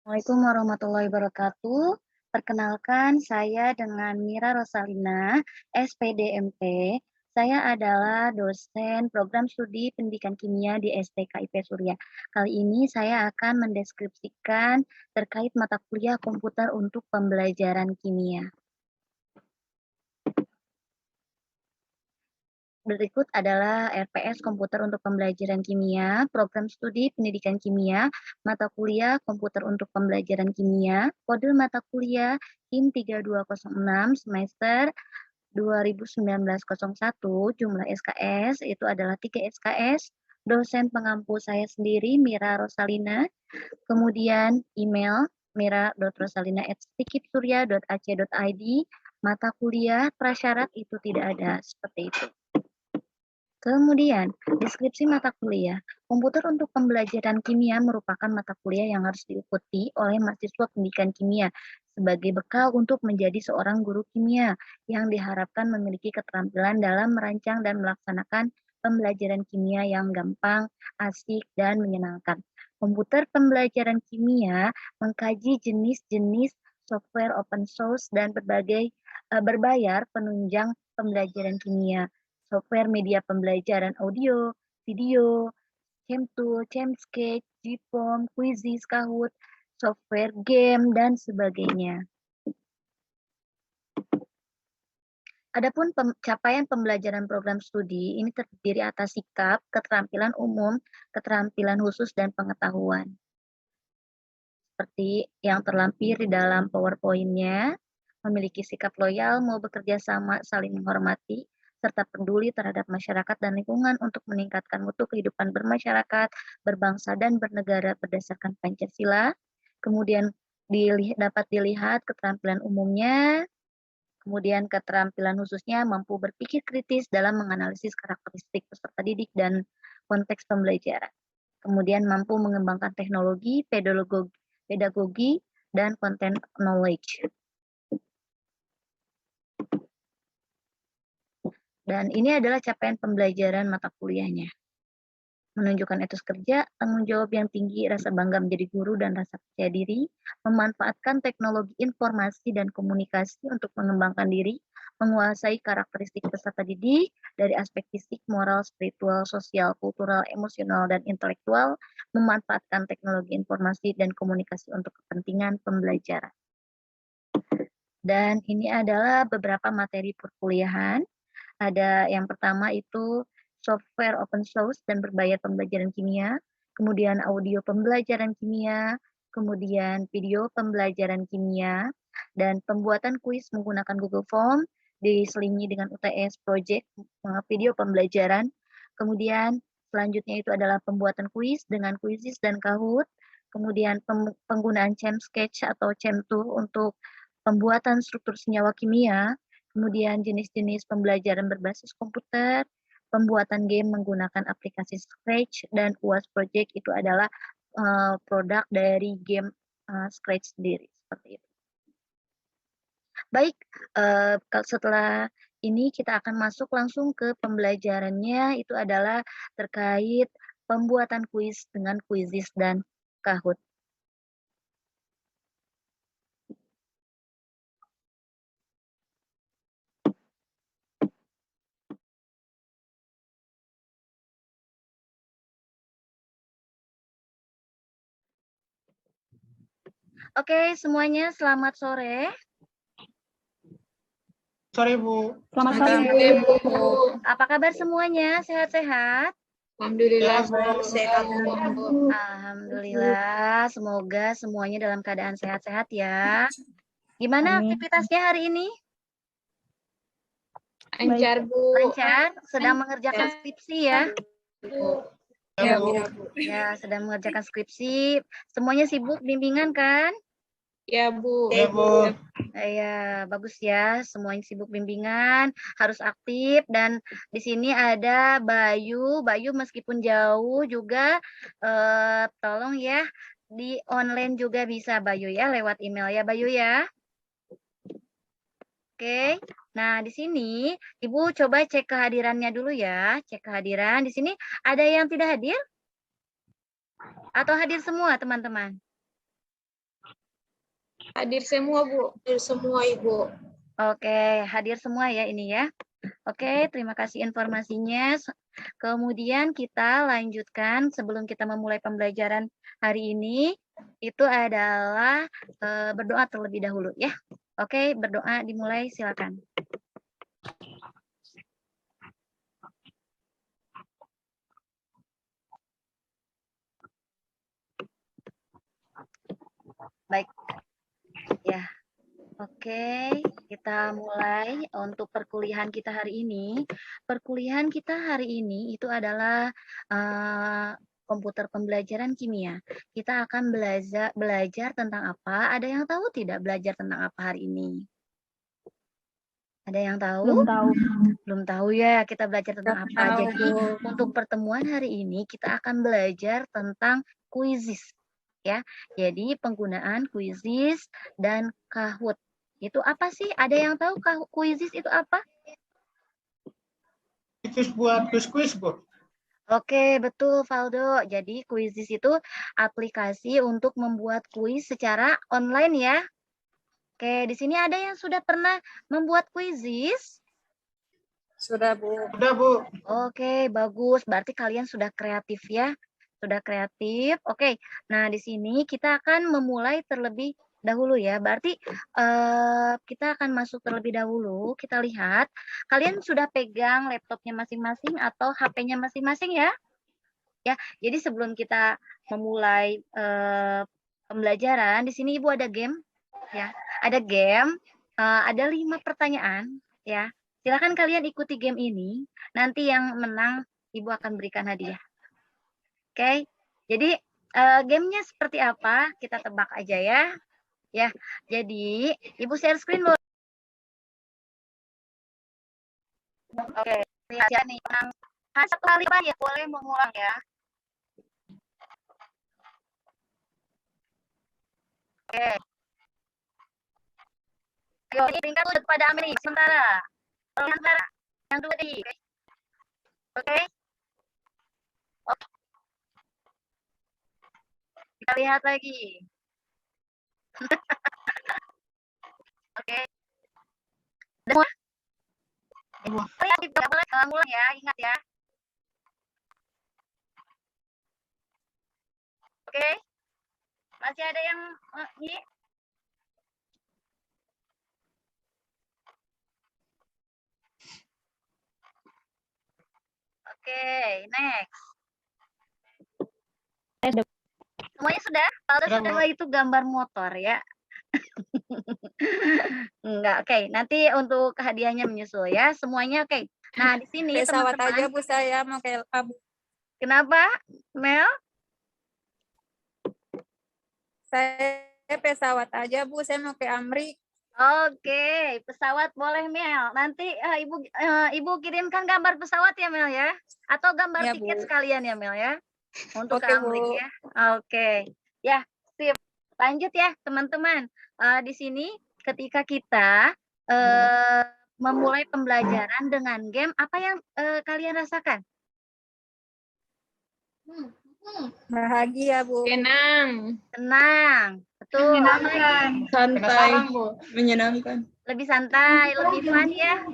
Assalamualaikum warahmatullahi wabarakatuh. Perkenalkan, saya dengan Mira Rosalina, SPDMT. Saya adalah dosen program studi pendidikan kimia di STKIP Surya. Kali ini saya akan mendeskripsikan terkait mata kuliah komputer untuk pembelajaran kimia. Berikut adalah RPS Komputer untuk Pembelajaran Kimia, Program Studi Pendidikan Kimia, Mata Kuliah Komputer untuk Pembelajaran Kimia, Kode Mata Kuliah KIM 3206 semester 2019-01, jumlah SKS itu adalah 3 SKS, dosen pengampu saya sendiri Mira Rosalina, kemudian email mira.rosalina@stikipsurya.ac.id, mata kuliah prasyarat itu tidak ada, seperti itu. Kemudian, deskripsi mata kuliah. Komputer untuk pembelajaran kimia merupakan mata kuliah yang harus diikuti oleh mahasiswa pendidikan kimia sebagai bekal untuk menjadi seorang guru kimia yang diharapkan memiliki keterampilan dalam merancang dan melaksanakan pembelajaran kimia yang gampang, asik, dan menyenangkan. Komputer pembelajaran kimia mengkaji jenis-jenis software open source dan berbayar penunjang pembelajaran kimia, software media pembelajaran audio, video, Cemtool, Cemsketch, Gpom, Quizzes, Kahoot, software game, dan sebagainya. Adapun capaian pembelajaran program studi ini terdiri atas sikap, keterampilan umum, keterampilan khusus, dan pengetahuan. Seperti yang terlampir di dalam PowerPoint-nya, memiliki sikap loyal, mau bekerja sama, saling menghormati, serta peduli terhadap masyarakat dan lingkungan untuk meningkatkan mutu kehidupan bermasyarakat, berbangsa, dan bernegara berdasarkan Pancasila. Kemudian dapat dilihat keterampilan umumnya, kemudian keterampilan khususnya mampu berpikir kritis dalam menganalisis karakteristik peserta didik dan konteks pembelajaran. Kemudian mampu mengembangkan teknologi, pedagogi, dan content knowledge. Dan ini adalah capaian pembelajaran mata kuliahnya. Menunjukkan etos kerja, tanggung jawab yang tinggi, rasa bangga menjadi guru, dan rasa percaya diri, memanfaatkan teknologi informasi dan komunikasi untuk mengembangkan diri, menguasai karakteristik peserta didik dari aspek fisik, moral, spiritual, sosial, kultural, emosional, dan intelektual, memanfaatkan teknologi informasi dan komunikasi untuk kepentingan pembelajaran. Dan ini adalah beberapa materi perkuliahan. Ada yang pertama itu software open source dan berbayar pembelajaran kimia, kemudian audio pembelajaran kimia, kemudian video pembelajaran kimia, dan pembuatan kuis menggunakan Google Form, diselingi dengan UTS project video pembelajaran. Kemudian selanjutnya itu adalah pembuatan kuis dengan Quizzes dan Kahoot, kemudian penggunaan Cemsketch atau Cemtool untuk pembuatan struktur senyawa kimia, kemudian jenis-jenis pembelajaran berbasis komputer, pembuatan game menggunakan aplikasi Scratch, dan UAS Project itu adalah produk dari game Scratch sendiri, seperti itu. Baik, setelah ini kita akan masuk langsung ke pembelajarannya, itu adalah terkait pembuatan kuis dengan Quizzes dan Kahoot. Oke, semuanya selamat sore. Sore, Bu. Selamat sore, Bu. Apa kabar semuanya? Sehat-sehat? Alhamdulillah, sehat. Alhamdulillah, semoga semuanya dalam keadaan sehat-sehat ya. Gimana aktivitasnya hari ini? Lancar, Bu. Lancar? Sedang mengerjakan skripsi ya? Ya, Bu. Ya, sedang mengerjakan skripsi. Semuanya sibuk bimbingan kan? Ya, Bu. Ya, Bu. Ya, bagus ya. Semuanya sibuk bimbingan, harus aktif. Dan di sini ada Bayu. Bayu meskipun jauh juga, tolong ya, di online juga bisa Bayu ya, lewat email ya Bayu ya. Oke. Nah, di sini Ibu coba cek kehadirannya dulu ya. Cek kehadiran. Di sini ada yang tidak hadir? Atau hadir semua, teman-teman? Hadir semua, Bu. Hadir semua, Ibu. Oke, hadir semua ya ini ya. Oke, terima kasih informasinya. Kemudian kita lanjutkan sebelum kita memulai pembelajaran hari ini, itu adalah berdoa terlebih dahulu ya. Oke, berdoa dimulai, silakan. Baik, ya. Oke, kita mulai untuk perkuliahan kita hari ini. Perkuliahan kita hari ini itu adalah komputer pembelajaran kimia. Kita akan belajar tentang apa? Ada yang tahu tidak belajar tentang apa hari ini? Ada yang tahu? Belum tahu. Belum tahu ya, kita belajar tentang apa. tahu, Jadi Bu. untuk pertemuan hari ini kita akan belajar tentang kuisis ya. Jadi penggunaan kuisis dan Kahoot. Itu apa sih? Ada yang tahu kuisis itu apa? Itu buat kuis-kuis, Bu. Oke, betul Valdo. Jadi kuisis itu aplikasi untuk membuat kuis secara online ya. Oke, di sini ada yang sudah pernah membuat kuisis? Sudah, Bu. Sudah, Bu. Oke, bagus. Berarti kalian sudah kreatif ya. Sudah kreatif. Oke. Nah, di sini kita akan memulai terlebih dahulu ya. Berarti kita akan masuk terlebih dahulu. Kita lihat. Kalian sudah pegang laptopnya masing-masing atau HP-nya masing-masing ya? Ya. Jadi sebelum kita memulai pembelajaran, di sini Ibu ada game ya. Ada game, ada 5 pertanyaan ya. Silakan kalian ikuti game ini. Nanti yang menang Ibu akan berikan hadiah. Oke. Jadi gamenya seperti apa? Kita tebak aja ya. Ya. Jadi Ibu share screen boleh. Oke. Lihat nih yang satu kali ya boleh mengulang ya. Oke. Ayo, tingkat kepada Amri sementara. Sementara yang dua tadi. Oke. Kita lihat lagi. Oke. Semua. Lihat tidak boleh ngulang ya, ingat ya. Oke. Masih ada yang ini? Oke, next. Semuanya sudah? Kalau sudah itu gambar motor ya. Enggak, oke. Nanti untuk hadiahnya menyusul ya. Semuanya oke. Nah, di sini Pesawat teman-teman. aja Bu, saya mau ke Abu. Kenapa, Mel? Saya pesawat aja Bu, saya mau ke Amri. Oke, pesawat boleh Mel. Nanti Ibu kirimkan gambar pesawat ya Mel ya, atau gambar Ya, tiket Bu. sekalian ya Mel ya, untuk Oke, ke Amrik Bu. ya. Oke, ya sip. Lanjut ya teman-teman. Di sini ketika kita memulai pembelajaran dengan game, apa yang kalian rasakan? Bahagia Bu. Tenang. Tenang, betul. Santai. Penasaran, Bu. Menyenangkan. Lebih santai, lebih fun ya.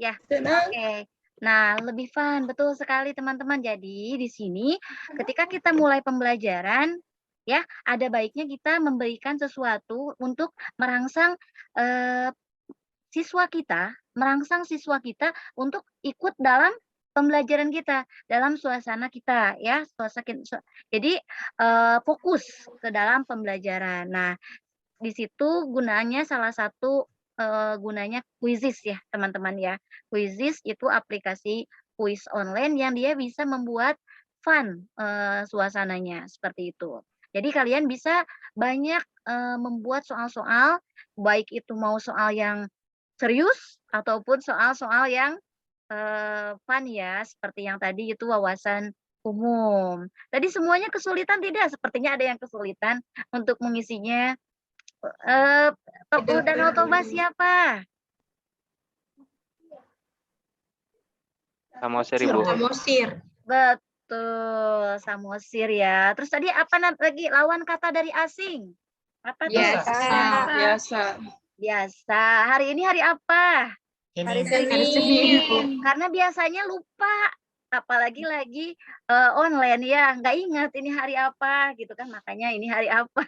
Ya, Tenang. oke. Nah, lebih fun, betul sekali teman-teman. Jadi di sini ketika kita mulai pembelajaran, ya ada baiknya kita memberikan sesuatu untuk merangsang siswa kita untuk ikut dalam pembelajaran kita, dalam suasana kita, ya. Jadi fokus ke dalam pembelajaran. Nah, di situ gunanya salah satu gunanya Quizizz ya teman-teman ya. Quizizz itu aplikasi kuis online yang dia bisa membuat fun suasananya seperti itu. Jadi kalian bisa banyak membuat soal-soal, baik itu mau soal yang serius ataupun soal-soal yang fun ya, seperti yang tadi itu wawasan umum. Tadi semuanya kesulitan tidak? Sepertinya ada yang kesulitan untuk mengisinya. Tokoh Danau Toba siapa? Samosir, Ibu. Samosir. Betul, Samosir ya. Terus tadi apa lagi lawan kata dari asing? Apa tuh? Biasa. Biasa. Hari ini hari apa? Hari Ini. Senin. Karena biasanya lupa. Apalagi lagi online ya, nggak ingat ini hari apa gitu kan, makanya ini hari apa.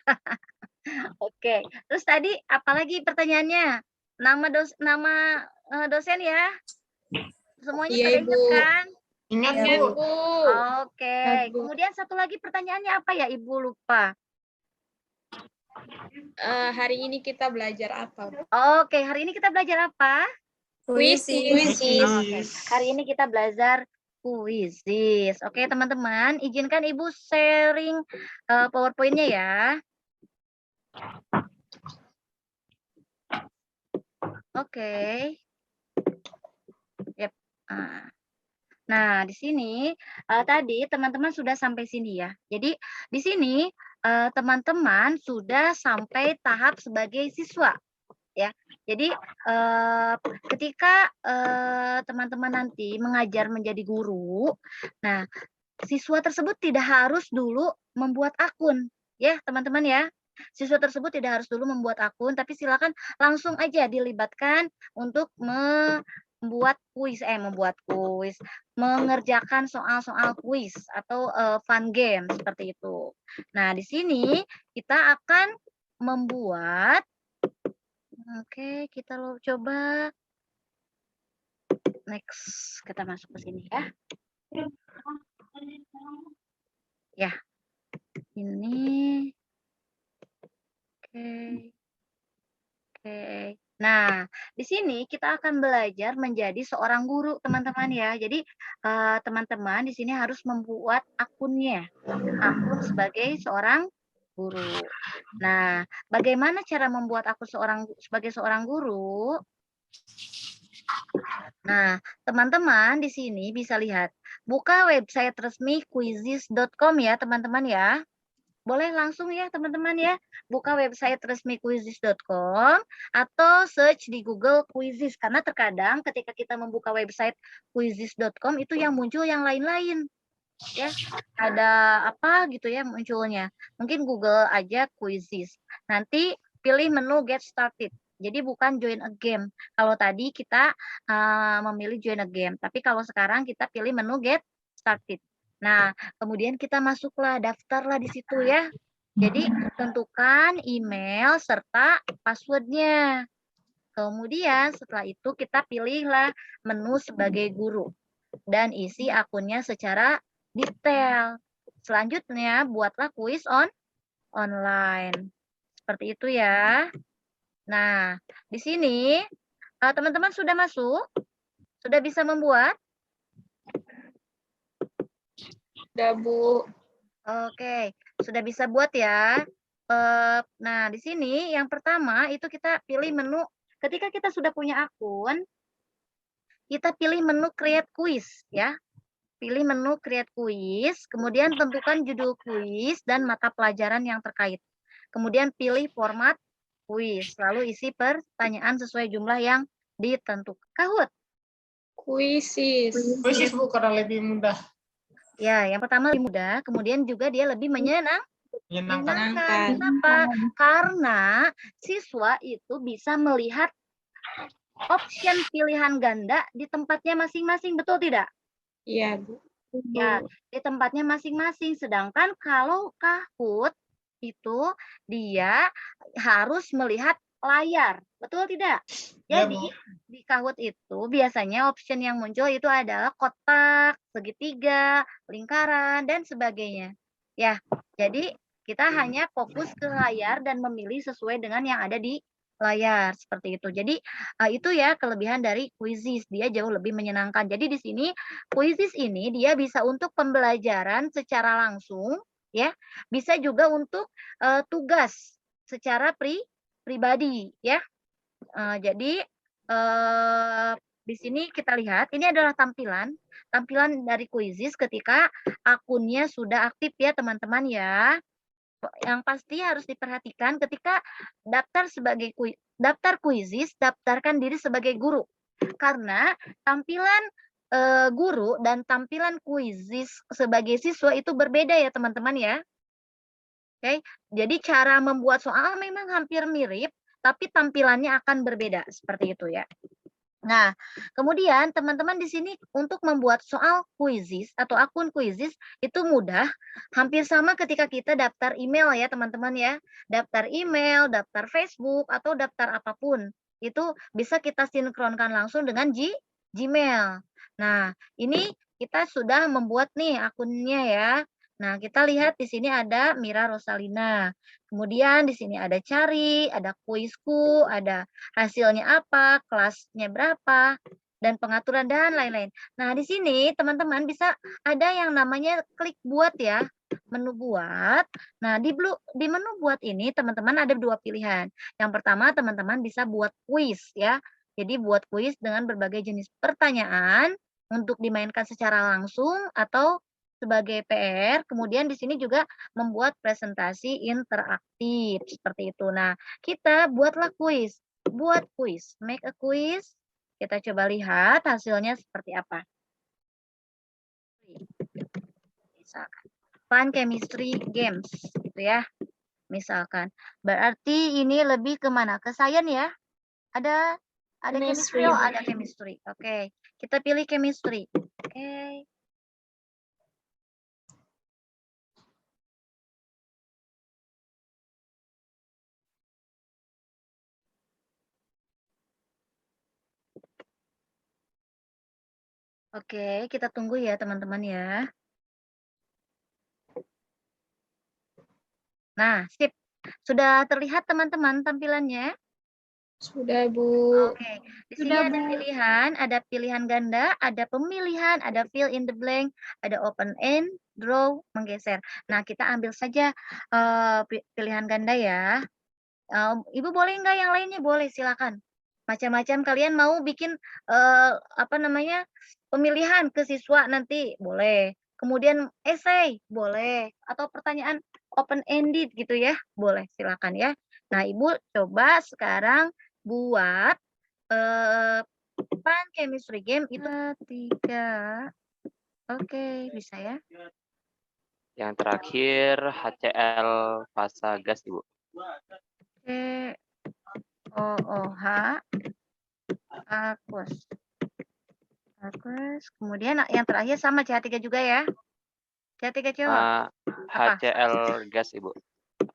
Oke, terus tadi apalagi pertanyaannya? Nama dosen ya? Semuanya Iya, pada Ibu. ingat kan? Ingat, Ingat, Bu. Bu. Oke, Ingat, Bu. kemudian satu lagi pertanyaannya apa ya, Ibu lupa? Hari ini kita belajar apa, Bu? Oke, hari ini kita belajar apa? Puisi. Oke, hari ini kita belajar puisis. Oke, teman-teman, izinkan Ibu sharing PowerPoint-nya ya. Oke. Yep. Nah, di sini tadi teman-teman sudah sampai sini ya. Jadi di sini teman-teman sudah sampai tahap sebagai siswa ya. Jadi ketika teman-teman nanti mengajar menjadi guru, nah siswa tersebut tidak harus dulu membuat akun ya teman-teman ya. Siswa tersebut tidak harus dulu membuat akun, tapi silakan langsung aja dilibatkan untuk membuat kuis, mengerjakan soal-soal kuis atau fun game seperti itu. Nah, di sini kita akan membuat, oke, kita coba next, kita masuk ke sini ya. Ya, ini, oke. Nah, di sini kita akan belajar menjadi seorang guru, teman-teman ya. Jadi, teman-teman di sini harus membuat akunnya, akun sebagai seorang guru. Nah, bagaimana cara membuat akun sebagai seorang guru? Nah, teman-teman di sini bisa lihat, buka website resmi quizizz.com ya, teman-teman ya. Boleh langsung ya teman-teman ya, buka website resmi quizizz.com atau search di Google Quizizz, karena terkadang ketika kita membuka website quizizz.com itu yang muncul yang lain-lain ya, ada apa gitu ya munculnya, mungkin Google aja Quizizz, nanti pilih menu get started, jadi bukan join a game. Kalau tadi kita memilih join a game, tapi kalau sekarang kita pilih menu get started. Nah, kemudian kita masuklah, daftarlah di situ ya. Jadi tentukan email serta passwordnya. Kemudian setelah itu kita pilihlah menu sebagai guru dan isi akunnya secara detail. Selanjutnya buatlah kuis online. Seperti itu ya. Nah, di sini teman-teman sudah masuk? Sudah bisa membuat? Udah, Bu. Oke, sudah bisa buat ya. Nah, di sini yang pertama itu kita pilih menu. Ketika kita sudah punya akun, kita pilih menu create quiz ya. Pilih menu create quiz, kemudian tentukan judul kuis dan mata pelajaran yang terkait. Kemudian pilih format kuis, lalu isi pertanyaan sesuai jumlah yang ditentukan. Kahut. Kuisis. Puisis, Bu, karena lebih mudah. Ya, yang pertama lebih mudah, kemudian juga dia lebih Menyenangkan. Kenapa? Karena siswa itu bisa melihat option pilihan ganda di tempatnya masing-masing, betul tidak? Iya, Bu. Ya, di tempatnya masing-masing. Sedangkan kalau Kahoot itu dia harus melihat layar, betul tidak? Jadi di Kahoot itu biasanya option yang muncul itu adalah kotak, segitiga, lingkaran, dan sebagainya. Ya, jadi kita hanya fokus ke layar dan memilih sesuai dengan yang ada di layar seperti itu. Jadi itu ya kelebihan dari Quizizz, dia jauh lebih menyenangkan. Jadi di sini Quizizz ini dia bisa untuk pembelajaran secara langsung ya, bisa juga untuk tugas secara pribadi ya. Jadi di sini kita lihat ini adalah tampilan dari Quizizz ketika akunnya sudah aktif ya teman-teman ya. Yang pasti harus diperhatikan ketika daftar Quizizz, daftarkan diri sebagai guru. Karena tampilan guru dan tampilan Quizizz sebagai siswa itu berbeda ya teman-teman ya. Oke, jadi cara membuat soal memang hampir mirip, tapi tampilannya akan berbeda, seperti itu ya. Nah, kemudian teman-teman di sini untuk membuat soal kuisis atau akun kuisis itu mudah, hampir sama ketika kita daftar email ya teman-teman ya. Daftar email, daftar Facebook, atau daftar apapun. Itu bisa kita sinkronkan langsung dengan Gmail. Nah, ini kita sudah membuat nih akunnya ya. Nah, kita lihat di sini ada Mira Rosalina. Kemudian di sini ada cari, ada kuisku, ada hasilnya apa, kelasnya berapa, dan pengaturan dan lain-lain. Nah, di sini teman-teman bisa ada yang namanya klik buat ya, menu buat. Nah, di menu buat ini teman-teman ada 2 pilihan. Yang pertama teman-teman bisa buat kuis ya. Jadi buat kuis dengan berbagai jenis pertanyaan untuk dimainkan secara langsung atau sebagai PR, kemudian di sini juga membuat presentasi interaktif seperti itu. Nah, kita buatlah kuis. Buat kuis, make a quiz. Kita coba lihat hasilnya seperti apa. Misalkan, fun chemistry games, gitu ya. Misalkan, berarti ini lebih ke mana? Ke science ya? Ada chemistry, Chemistry. oh ada chemistry. Oke, kita pilih chemistry. Oke. Oke, kita tunggu ya teman-teman ya. Nah, sip. Sudah terlihat teman-teman tampilannya? Sudah, Bu. Oke, di sini ada pilihan ganda, ada pemilihan, ada fill in the blank, ada open end, draw, menggeser. Nah, kita ambil saja pilihan ganda ya. Ibu boleh nggak yang lainnya? Boleh, silakan. Macam-macam kalian mau bikin apa namanya pemilihan ke siswa nanti boleh. Kemudian esai boleh atau pertanyaan open ended gitu ya boleh silakan ya. Nah ibu coba sekarang buat fun chemistry game itu 3. Oke bisa ya. Yang terakhir HCl fasa gas, Ibu. Oke. OOH aqueous. Aqueous. Kemudian yang terakhir sama CH3 juga ya. CH3 coba. Apa? HCl gas, Ibu.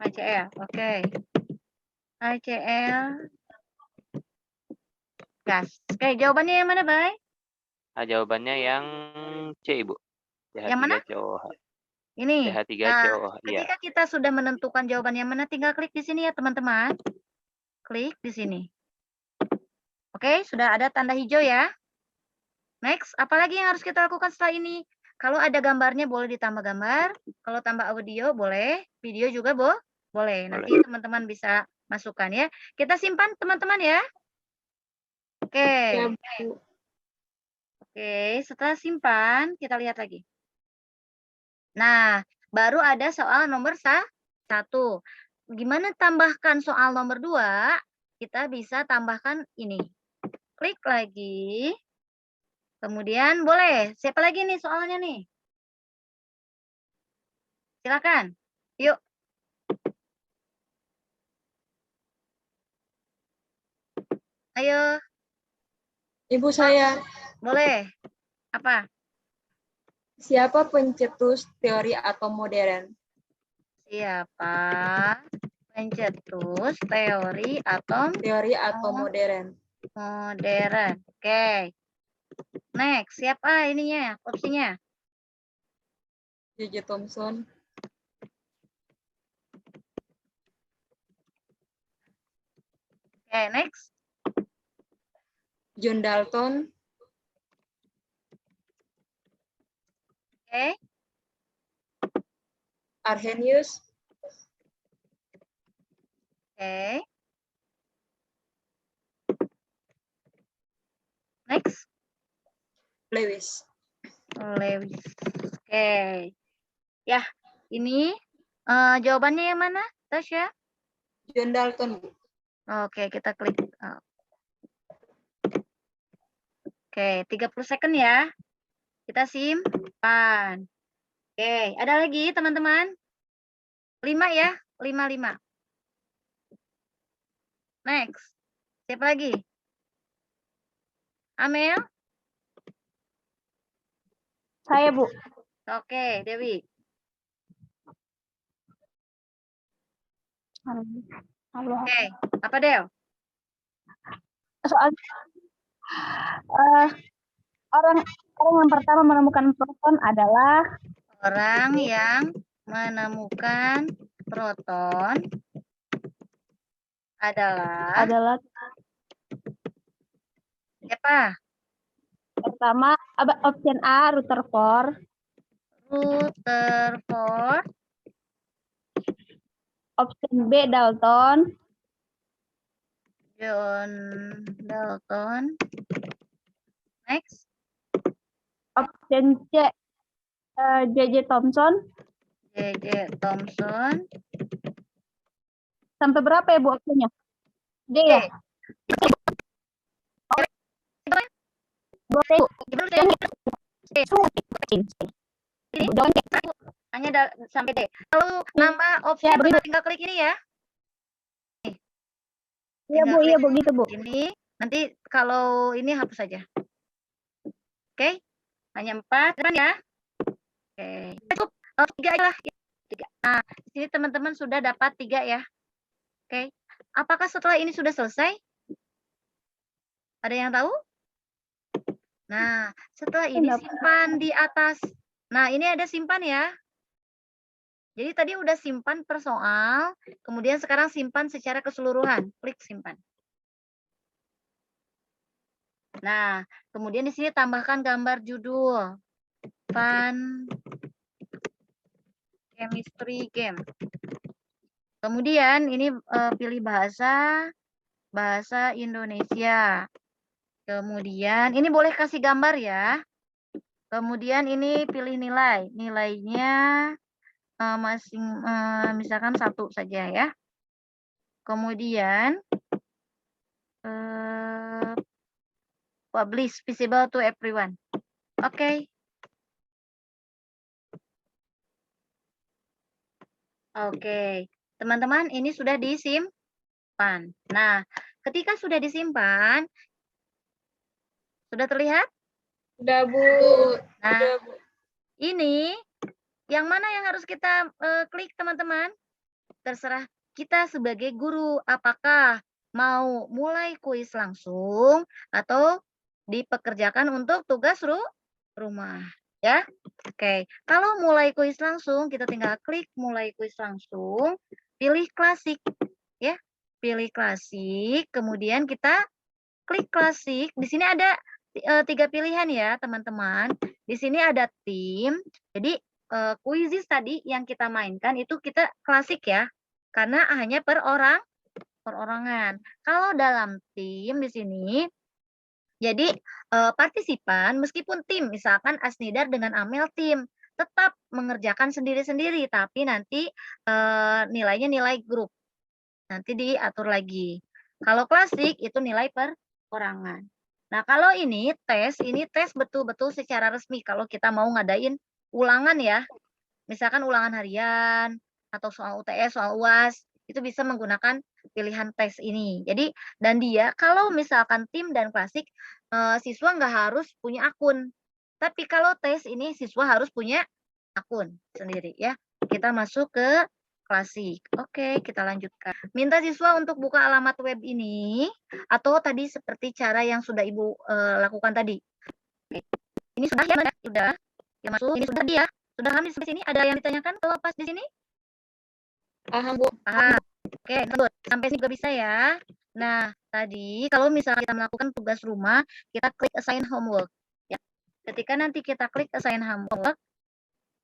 HCl. Oke. HCl gas. Oke, jawabannya yang mana, Bay? Jawabannya yang C, Ibu. Yang mana? CH3COH. Ini. Nah, CH3COH, iya. ketika kita sudah menentukan jawaban yang mana, tinggal klik di sini ya, teman-teman. Klik di sini. Oke, sudah ada tanda hijau ya. Next, apalagi yang harus kita lakukan setelah ini? Kalau ada gambarnya boleh ditambah gambar. Kalau tambah audio boleh. Video juga boleh. Nanti teman-teman bisa masukkan ya. Kita simpan teman-teman ya. Oke. Ya, Bu. Oke, setelah simpan, kita lihat lagi. Nah, baru ada soal nomor 1. Gimana tambahkan soal nomor 2? Kita bisa tambahkan ini. Klik lagi. Kemudian boleh. Siapa lagi nih soalnya nih? Silakan. Yuk. Ayo. Ibu saya. Boleh. Apa? Siapa pencetus teori atom modern? Siapa pencetus teori atom modern? modern? Oke. Next, siapa ininya? Opsinya? J.J. Thomson. Oke, next. John Dalton. Oke. Arrhenius. Oke. Next. Lewis. Lewis. Oke. Ya, ini jawabannya yang mana, Tasya? John Dalton, Bu. Oke, kita klik. Oke, 30 second ya. Kita simpan. Oke, ada lagi teman-teman? 5 ya, 5. Next. Siapa lagi? Amel? Saya, Bu. Oke, Dewi. Allah. Oke, apa Del? Soal orang yang pertama menemukan proton adalah Orang yang menemukan proton adalah siapa? pertama option A Rutherford, Rutherford, option B Dalton, John Dalton. Next, option C J.J. Thomson. J.J. Thomson. Sampai berapa ya, Bu, opsinya? D ya? Boleh, Bu. Hanya sampai D. Lalu nambah opsi Ya, Bu. tinggal klik ini ya. Iya, Bu, iya, Bu, gitu, Bu. Ini nanti kalau ini hapus saja. Oke, hanya 4 kan ya? Oke, cukup 3 aja lah. 3. Nah, di sini teman-teman sudah dapat 3 ya. Oke, apakah setelah ini sudah selesai? Ada yang tahu? Nah, setelah ini simpan di atas. Nah, ini ada simpan ya. Jadi tadi udah simpan per soal, kemudian sekarang simpan secara keseluruhan. Klik simpan. Nah, kemudian di sini tambahkan gambar judul. Fun Chemistry Game. Kemudian ini pilih bahasa Indonesia. Kemudian ini boleh kasih gambar ya. Kemudian ini pilih nilai. Nilainya misalkan 1 saja ya. Kemudian publish visible to everyone. Oke. Oke, teman-teman ini sudah disimpan. Nah, ketika sudah disimpan, sudah terlihat? Udah, Bu. Nah, Udah, Bu. ini yang mana yang harus kita klik teman-teman? Terserah kita sebagai guru, apakah mau mulai kuis langsung atau dipekerjakan untuk tugas rumah. Ya, oke. Kalau mulai kuis langsung, kita tinggal klik mulai kuis langsung, pilih klasik, ya, pilih klasik, kemudian kita klik klasik. Di sini ada 3 pilihan ya, teman-teman. Di sini ada tim. Jadi kuisis tadi yang kita mainkan itu kita klasik ya, karena hanya perorangan. Kalau dalam tim di sini. Jadi partisipan meskipun tim, misalkan Asnidar dengan Amel tim, tetap mengerjakan sendiri-sendiri, tapi nanti nilainya nilai grup. Nanti diatur lagi. Kalau klasik itu nilai perorangan. Nah, kalau ini tes betul-betul secara resmi kalau kita mau ngadain ulangan ya. Misalkan ulangan harian atau soal UTS, soal UAS, itu bisa menggunakan pilihan tes ini. Jadi dan dia kalau misalkan tim dan klasik siswa nggak harus punya akun. Tapi kalau tes ini siswa harus punya akun sendiri ya. Kita masuk ke klasik. Oke, kita lanjutkan. Minta siswa untuk buka alamat web ini atau tadi seperti cara yang sudah Ibu lakukan tadi. Ini sudah ya, sudah. Ya masuk, ini sudah dia. Sudah kami sampai sini ada yang ditanyakan kalau pas di sini? Paham, Bu. Paham. Oke, lanjut. Sampai sini juga bisa ya. Nah, tadi kalau misalnya kita melakukan tugas rumah, kita klik assign homework. Ya. Ketika nanti kita klik assign homework,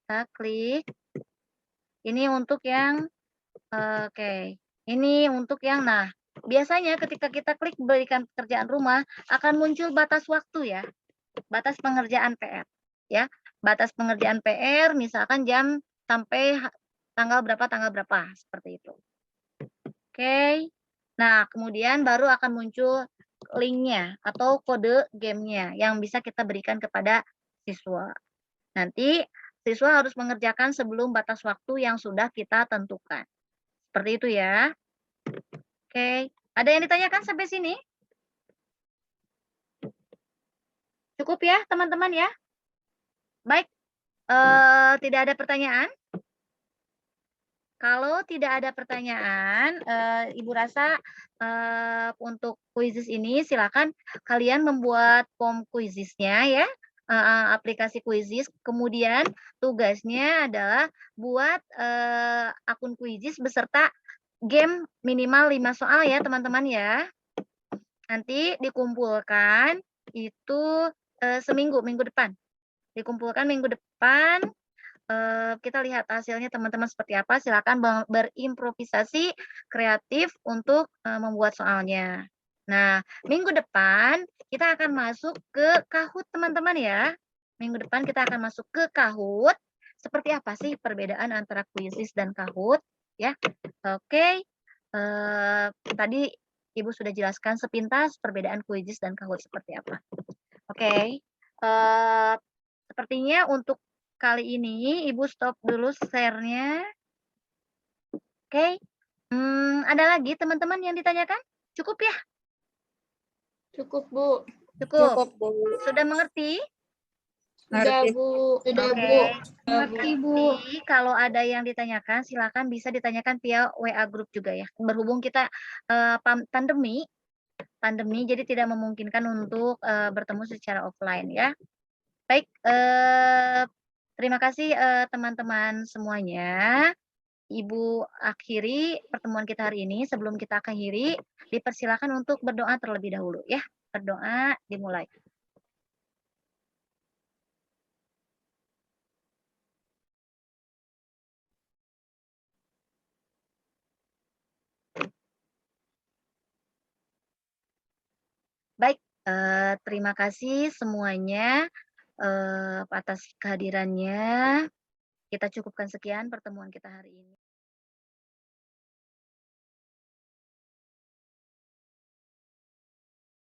kita klik. Ini untuk yang, oke. Ini untuk yang, nah, biasanya ketika kita klik berikan pekerjaan rumah, akan muncul batas waktu ya. Batas pengerjaan PR. Ya, batas pengerjaan PR misalkan jam sampai tanggal berapa, seperti itu. Oke. Nah, kemudian baru akan muncul linknya atau kode gamenya yang bisa kita berikan kepada siswa. Nanti siswa harus mengerjakan sebelum batas waktu yang sudah kita tentukan. Seperti itu ya. Oke, ada yang ditanyakan sampai sini? Cukup ya, teman-teman ya? Baik, tidak ada pertanyaan? Kalau tidak ada pertanyaan, Ibu rasa, untuk kuisis ini silakan kalian membuat form kuisisnya ya, aplikasi kuisis, kemudian tugasnya adalah buat, akun kuisis beserta game minimal 5 soal ya, teman-teman ya. Nanti dikumpulkan itu, minggu depan. Dikumpulkan minggu depan, kita lihat hasilnya teman-teman seperti apa, silakan berimprovisasi kreatif untuk, membuat soalnya. Nah, minggu depan kita akan masuk ke Kahoot teman-teman ya. Minggu depan kita akan masuk ke Kahoot. Seperti apa sih perbedaan antara kuisis dan Kahoot ya. Oke, tadi Ibu sudah jelaskan sepintas perbedaan kuisis dan Kahoot seperti apa. Oke, sepertinya untuk kali ini Ibu stop dulu share-nya. Oke, ada lagi teman-teman yang ditanyakan? Cukup ya? Cukup, Bu. Cukup. Bu. Sudah mengerti? Sudah, Ngerti. Bu. Sudah, Oke. Bu. Mengerti, Bu. Kalau ada yang ditanyakan, silakan bisa ditanyakan via WA grup juga ya. Berhubung kita pandemi, jadi tidak memungkinkan untuk bertemu secara offline ya. Baik, terima kasih teman-teman semuanya. Ibu akhiri pertemuan kita hari ini. Sebelum kita akhiri, dipersilakan untuk berdoa terlebih dahulu ya. Berdoa dimulai. Baik, terima kasih semuanya atas kehadirannya. Kita cukupkan sekian pertemuan kita hari ini.